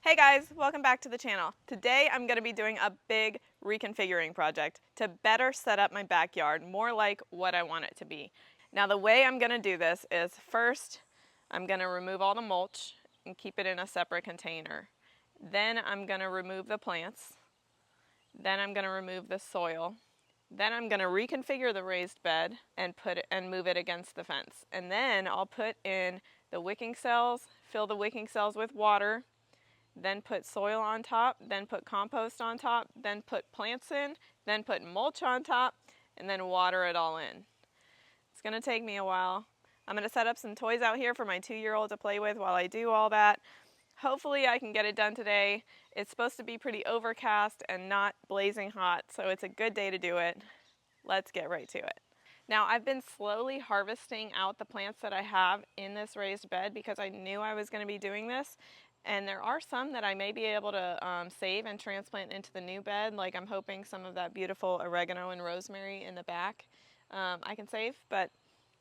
Hey guys, welcome back to the channel. Today I'm going to be doing a big reconfiguring project to better set up my backyard, more like what I want it to be. Now the way I'm going to do this is first I'm going to remove all the mulch and keep it in a separate container. Then I'm going to remove the plants. Then I'm going to remove the soil. Then I'm going to reconfigure the raised bed and move it against the fence. And then I'll put in the wicking cells, fill the wicking cells with water, then put soil on top, then put compost on top, then put plants in, then put mulch on top, and then water it all in. It's going to take me a while. I'm going to set up some toys out here for my 2-year-old to play with while I do all that. Hopefully I can get it done today. It's supposed to be pretty overcast and not blazing hot, so it's a good day to do it. Let's get right to it. Now I've been slowly harvesting out the plants that I have in this raised bed because I knew I was going to be doing this. And there are some that I may be able to save and transplant into the new bed. Like I'm hoping some of that beautiful oregano and rosemary in the back I can save, but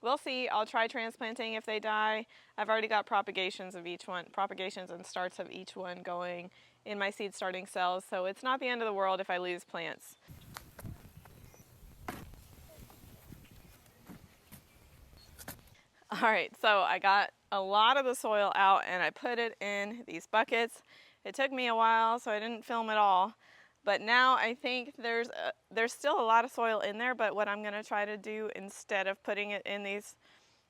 we'll see. I'll try transplanting if they die. I've already got propagations of each one, propagations and starts of each one going in my seed starting cells, so it's not the end of the world if I lose plants. All right, so I got a lot of the soil out and I put it in these buckets. It took me a while, so I didn't film it all. But now I think there's still a lot of soil in there, but what I'm gonna try to do instead of putting it in these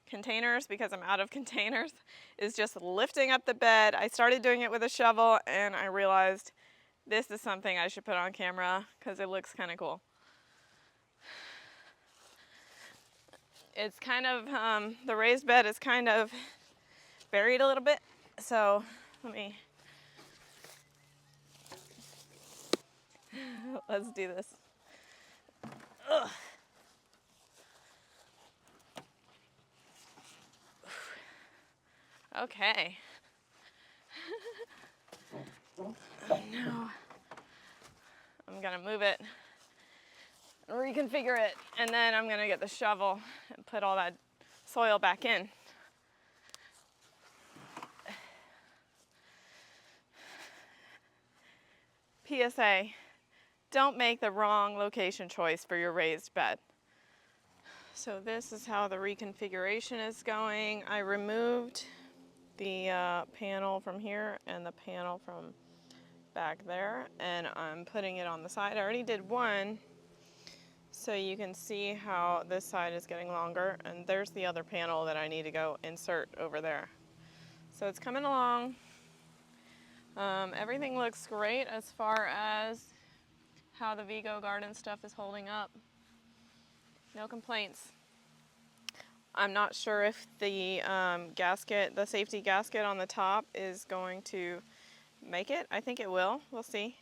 containers, because I'm out of containers, is just lifting up the bed. I started doing it with a shovel and I realized this is something I should put on camera because it looks kind of cool. It's kind of, the raised bed is kind of buried a little bit, so let's do this. Ugh. Okay. Now I'm gonna move it, reconfigure it, and then I'm gonna get the shovel and put all that soil back in. PSA, don't make the wrong location choice for your raised bed. So this is how the reconfiguration is going. I removed the panel from here and the panel from back there, and I'm putting it on the side. I already did one, so you can see how this side is getting longer, and there's the other panel that I need to go insert over there. So it's coming along. Everything looks great as far as how the Vego garden stuff is holding up. No complaints. I'm not sure if the gasket, the safety gasket on the top is going to make it. I think it will. We'll see.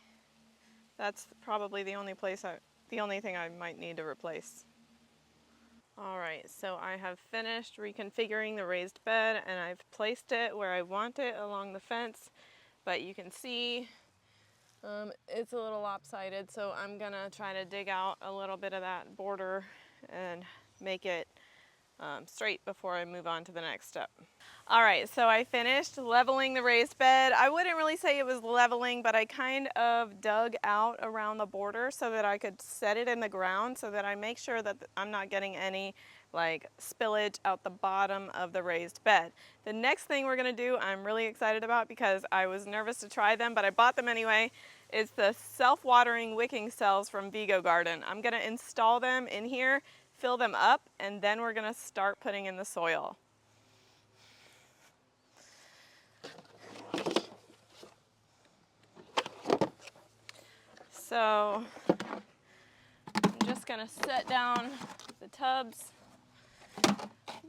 That's probably the only thing I might need to replace. All right, so I have finished reconfiguring the raised bed and I've placed it where I want it along the fence, but you can see it's a little lopsided, so I'm gonna try to dig out a little bit of that border and make it straight before I move on to the next step. All right, so I finished leveling the raised bed. I wouldn't really say it was leveling, but I kind of dug out around the border so that I could set it in the ground so that I make sure that I'm not getting any like spillage out the bottom of the raised bed. The next thing we're gonna do, I'm really excited about because I was nervous to try them, but I bought them anyway. It's the self-watering wicking cells from Vego Garden. I'm gonna install them in here, fill them up, and then we're gonna start putting in the soil. So I'm just gonna set down the tubs.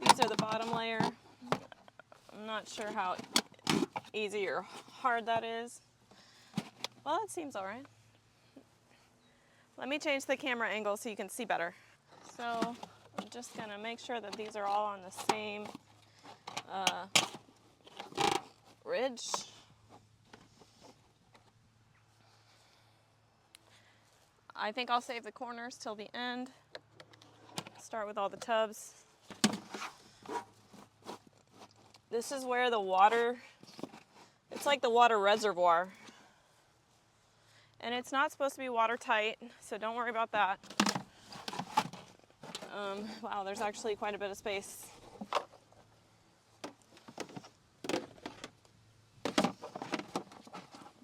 These are the bottom layer. I'm not sure how easy or hard that is. Well, it seems all right. Let me change the camera angle so you can see better. So I'm just gonna make sure that these are all on the same ridge. I think I'll save the corners till the end. Start with all the tubs. This is where the water is It's like the water reservoir. And it's not supposed to be watertight, so don't worry about that. Wow, there's actually quite a bit of space.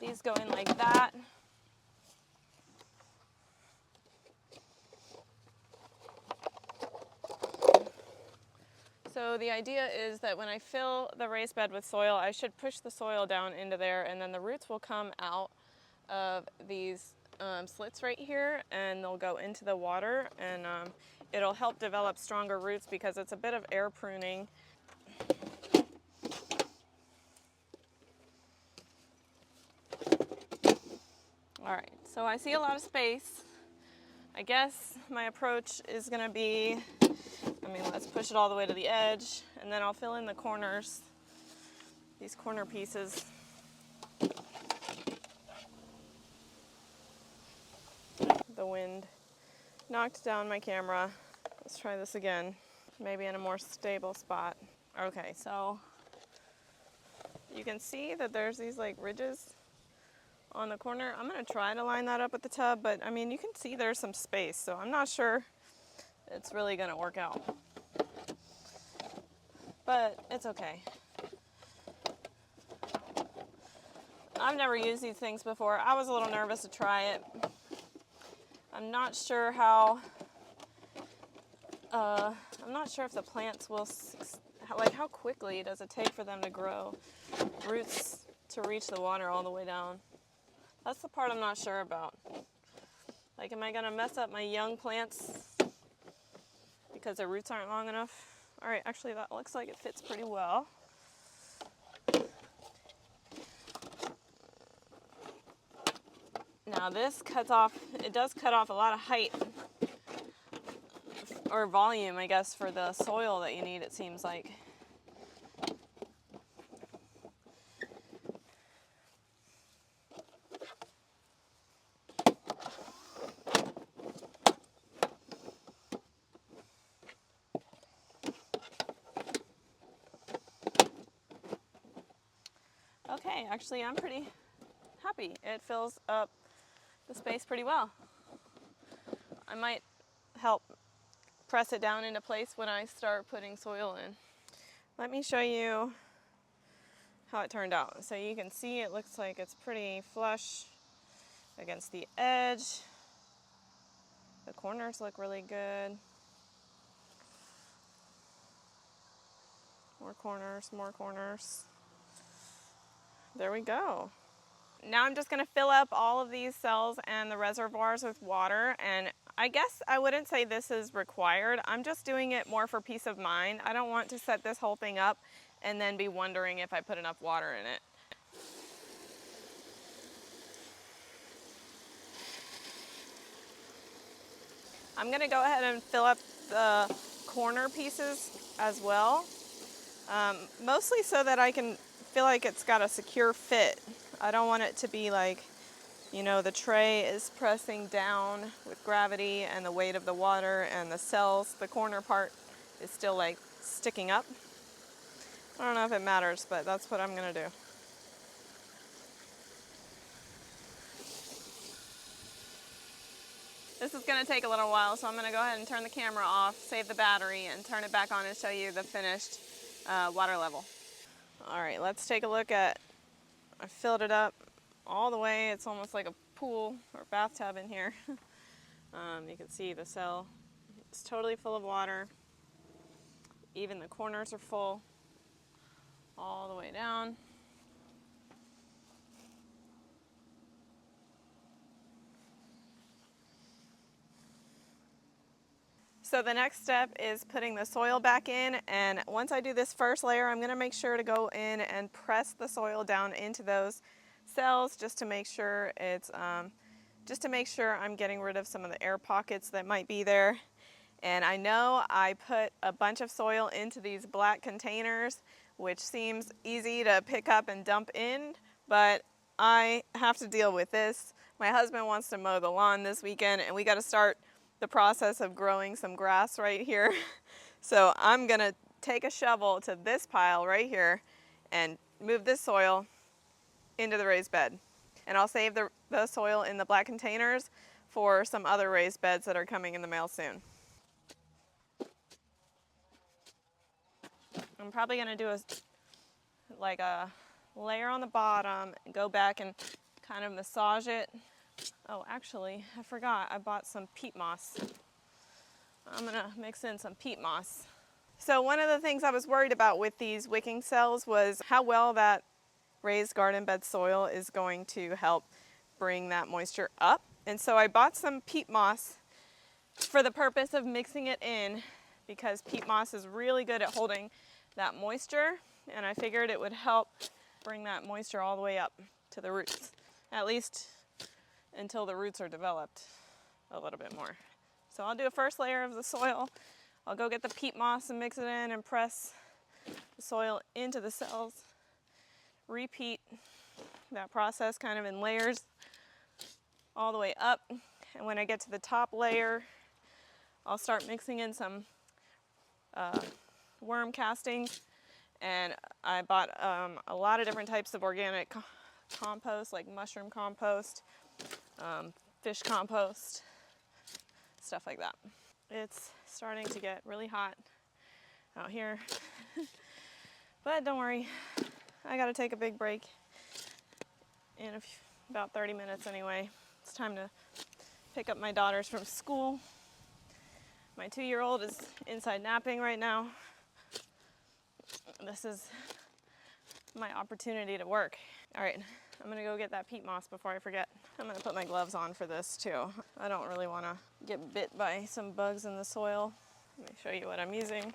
These go in like that. So the idea is that when I fill the raised bed with soil, I should push the soil down into there, and then the roots will come out of these slits right here, and they'll go into the water, and it'll help develop stronger roots because it's a bit of air pruning. All right, so I see a lot of space. I guess my approach is gonna be, let's push it all the way to the edge, and then I'll fill in the corners, these corner pieces. The wind knocked down my camera. Let's try this again, maybe in a more stable spot. Okay, so you can see that there's these like ridges on the corner. I'm gonna try to line that up with the tub, but I mean, you can see there's some space, so I'm not sure it's really gonna work out. But it's okay. I've never used these things before. I was a little nervous to try it. I'm not sure how, I'm not sure if the plants will, like how quickly does it take for them to grow roots to reach the water all the way down? That's the part I'm not sure about. Like, am I gonna mess up my young plants because their roots aren't long enough? All right, actually that looks like it fits pretty well. Now this cuts off, it does cut off a lot of height or volume, I guess, for the soil that you need, it seems like. Okay, actually I'm pretty happy. It fills up the space pretty well. I might help press it down into place when I start putting soil in. Let me show you how it turned out. So you can see it looks like it's pretty flush against the edge. The corners look really good. More corners, more corners. There we go. Now I'm just gonna fill up all of these cells and the reservoirs with water, and I guess I wouldn't say this is required. I'm just doing it more for peace of mind. I don't want to set this whole thing up and then be wondering if I put enough water in it. I'm gonna go ahead and fill up the corner pieces as well, mostly so that I can feel like it's got a secure fit. I don't want it to be like, you know, the tray is pressing down with gravity and the weight of the water, and the cells, the corner part is still like sticking up. I don't know if it matters, but that's what I'm gonna do. This is gonna take a little while, so I'm gonna go ahead and turn the camera off, save the battery, and turn it back on and show you the finished water level. All right, let's take a look at, I filled it up all the way. It's almost like a pool or bathtub in here. You can see the cell, it's totally full of water. Even the corners are full all the way down. So the next step is putting the soil back in, and once I do this first layer, I'm gonna make sure to go in and press the soil down into those cells just to make sure it's, I'm getting rid of some of the air pockets that might be there. And I know I put a bunch of soil into these black containers, which seems easy to pick up and dump in, but I have to deal with this. My husband wants to mow the lawn this weekend, and we got to start the process of growing some grass right here. So I'm gonna take a shovel to this pile right here and move this soil into the raised bed. And I'll save the soil in the black containers for some other raised beds that are coming in the mail soon. I'm probably going to do a layer on the bottom and go back and kind of massage it. Oh, actually, I forgot I bought some peat moss. I'm going to mix in some peat moss. So one of the things I was worried about with these wicking cells was how well that raised garden bed soil is going to help bring that moisture up. And so I bought some peat moss for the purpose of mixing it in, because peat moss is really good at holding that moisture, and I figured it would help bring that moisture all the way up to the roots, at least until the roots are developed a little bit more. So I'll do a first layer of the soil. I'll go get the peat moss and mix it in and press the soil into the cells. Repeat that process kind of in layers all the way up. And when I get to the top layer, I'll start mixing in some worm castings. And I bought a lot of different types of organic compost, like mushroom compost, fish compost, stuff like that. It's starting to get really hot out here, but don't worry, I gotta take a big break in about 30 minutes anyway. It's time to pick up my daughters from school. My 2-year-old is inside napping right now. This is my opportunity to work. All right, I'm gonna go get that peat moss before I forget. I'm gonna put my gloves on for this too. I don't really wanna get bit by some bugs in the soil. Let me show you what I'm using.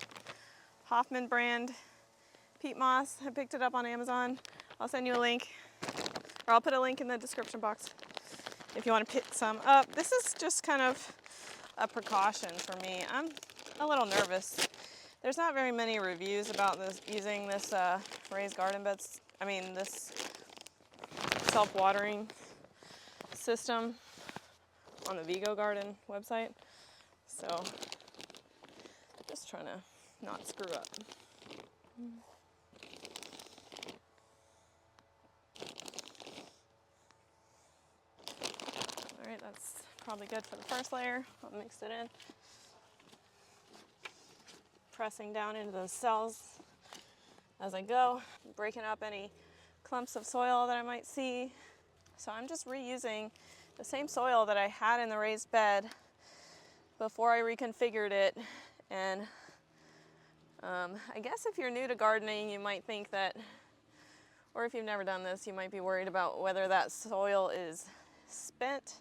Hoffman brand peat moss. I picked it up on Amazon. I'll send you a link, or I'll put a link in the description box if you wanna pick some up. This is just kind of a precaution for me. I'm a little nervous. There's not very many reviews about using this raised garden beds. I mean, this self-watering system on the Vego Garden website. So, just trying to not screw up. All right, that's probably good for the first layer. I'll mix it in. Pressing down into those cells as I go, breaking up any clumps of soil that I might see. So I'm just reusing the same soil that I had in the raised bed before I reconfigured it. And I guess if you're new to gardening, you might think that, or if you've never done this, you might be worried about whether that soil is spent,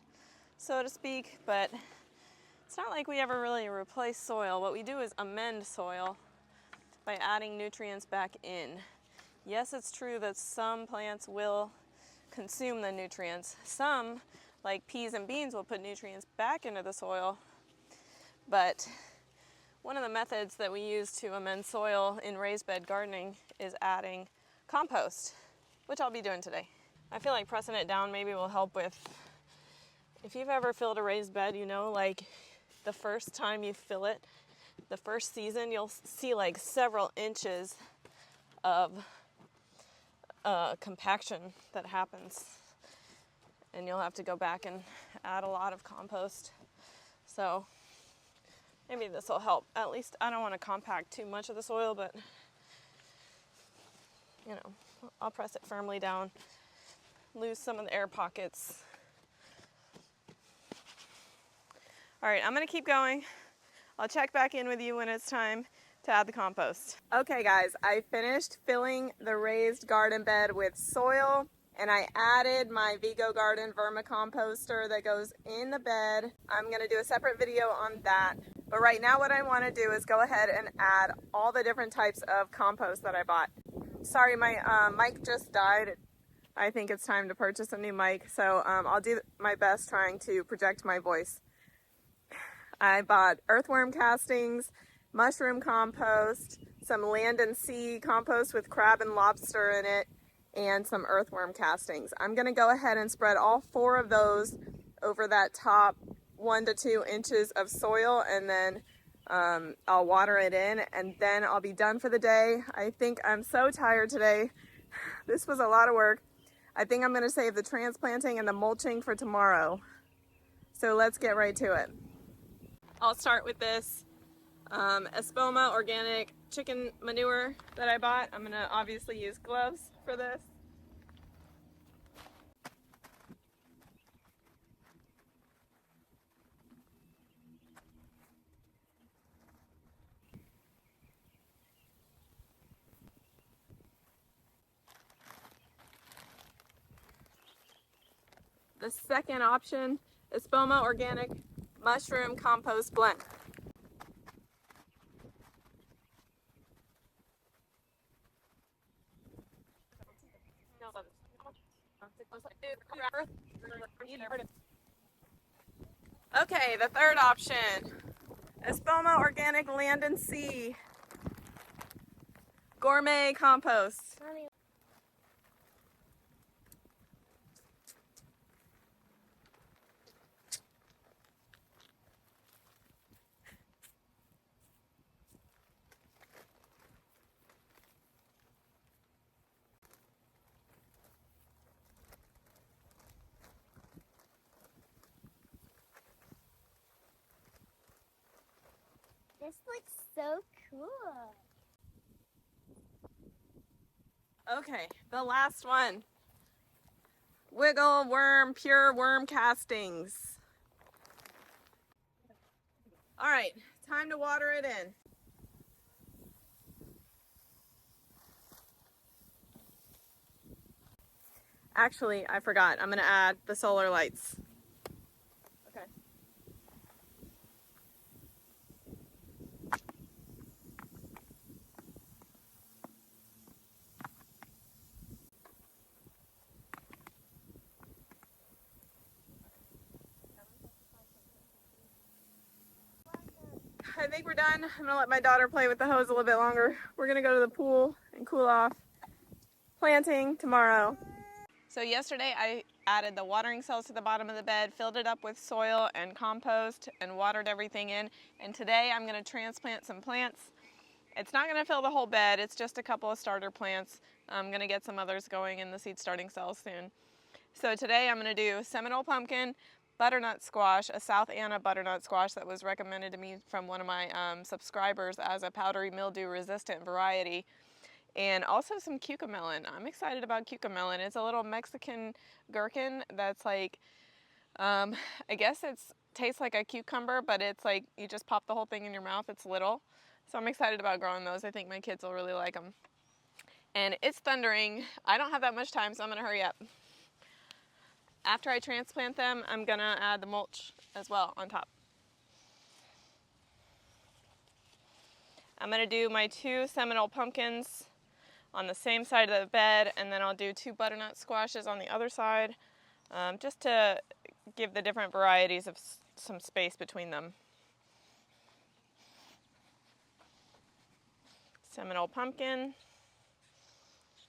so to speak, but it's not like we ever really replace soil. What we do is amend soil by adding nutrients back in. Yes, it's true that some plants will consume the nutrients. Some, like peas and beans, will put nutrients back into the soil. But one of the methods that we use to amend soil in raised bed gardening is adding compost, which I'll be doing today. I feel like pressing it down maybe will help with, if you've ever filled a raised bed, you know, like the first time you fill it, the first season, you'll see like several inches of compaction that happens, and you'll have to go back and add a lot of compost. So maybe this will help. At least I don't want to compact too much of the soil, but you know, I'll press it firmly down, lose some of the air pockets. All right, I'm gonna keep going. I'll check back in with you when it's time to add the compost. Okay guys, I finished filling the raised garden bed with soil, and I added my Vego Garden vermicomposter that goes in the bed. I'm gonna do a separate video on that. But right now what I wanna do is go ahead and add all the different types of compost that I bought. Sorry, my mic just died. I think it's time to purchase a new mic, so I'll do my best trying to project my voice. I bought earthworm castings, mushroom compost, some land and sea compost with crab and lobster in it, and some earthworm castings. I'm gonna go ahead and spread all 4 of those over that top 1 to 2 inches of soil, and then I'll water it in, and then I'll be done for the day. I think I'm so tired today. This was a lot of work. I think I'm going to save the transplanting and the mulching for tomorrow. So let's get right to it. I'll start with this Espoma organic chicken manure that I bought. I'm going to obviously use gloves for this. The second option, Espoma Organic Mushroom Compost Blend. Okay, the third option, Espoma Organic Land and Sea Gourmet Compost. This looks so cool. Okay, the last one. Wiggle Worm Pure Worm Castings. All right, time to water it in. Actually, I forgot. I'm gonna add the solar lights. Okay. I think we're done. I'm gonna let my daughter play with the hose a little bit longer. We're gonna go to the pool and cool off. Planting tomorrow. So yesterday I added the watering cells to the bottom of the bed, filled it up with soil and compost, and watered everything in. And today I'm gonna transplant some plants. It's not gonna fill the whole bed, it's just a couple of starter plants. I'm gonna get some others going in the seed starting cells soon. So today I'm gonna do Seminole pumpkin, butternut squash, a South Anna butternut squash that was recommended to me from one of my subscribers as a powdery mildew resistant variety, and also some cucamelon. I'm excited about cucamelon. It's a little Mexican gherkin that's like, I guess it tastes like a cucumber, but it's like you just pop the whole thing in your mouth. It's little. So I'm excited about growing those. I think my kids will really like them. And it's thundering. I don't have that much time, so I'm gonna hurry up. After I transplant them, I'm gonna add the mulch as well on top. I'm gonna do my 2 Seminole pumpkins on the same side of the bed, and then I'll do 2 butternut squashes on the other side, just to give the different varieties of some space between them. Seminole pumpkin.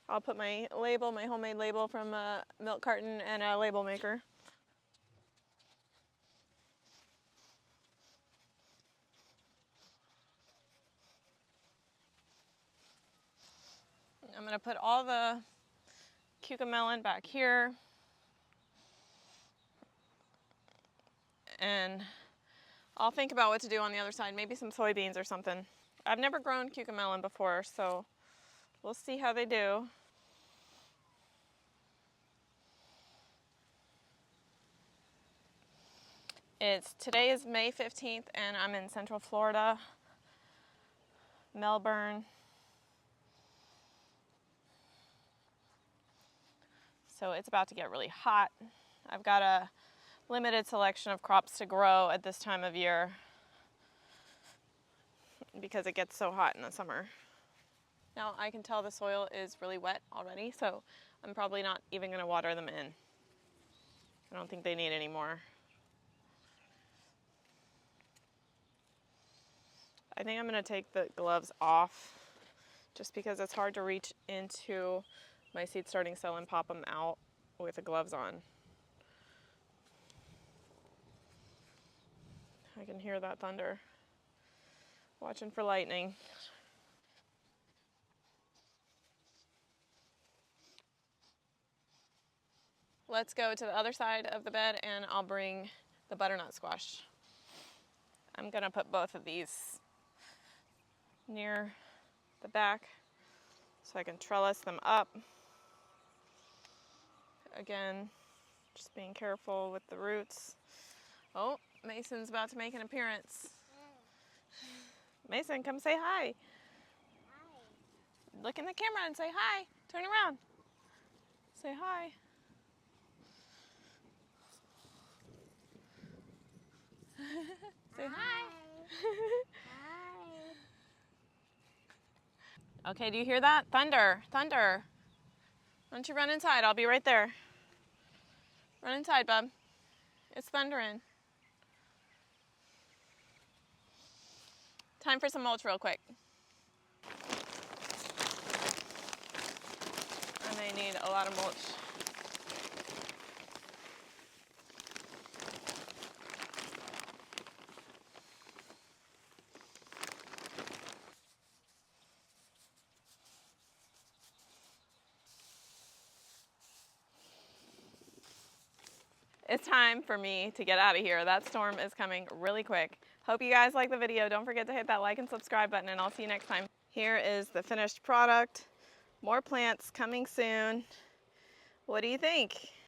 I'll put my label, my homemade label from a milk carton and a label maker. I'm gonna put all the cucamelon back here. And I'll think about what to do on the other side, maybe some soybeans or something. I've never grown cucamelon before, so we'll see how they do. Today is May 15th and I'm in Central Florida, Melbourne. So it's about to get really hot. I've got a limited selection of crops to grow at this time of year because it gets so hot in the summer. Now I can tell the soil is really wet already, so I'm probably not even gonna water them in. I don't think they need any more. I think I'm gonna take the gloves off just because it's hard to reach into my seed starting cell and pop them out with the gloves on. I can hear that thunder. Watching for lightning. let's go to the other side of the bed and I'll bring the butternut squash. I'm gonna put both of these near the back so I can trellis them up. Again, just being careful with the roots. Oh, Mason's about to make an appearance. Mason, come say hi. Look in the camera and say hi. Turn around. Say hi. Say hi. Okay, do you hear that? Thunder, thunder. Why don't you run inside? I'll be right there. Run inside, bub. It's thundering. Time for some mulch real quick. I may need a lot of mulch. It's time for me to get out of here. That storm is coming really quick. Hope you guys like the video. Don't forget to hit that like and subscribe button, and I'll see you next time. Here is the finished product. More plants coming soon. What do you think?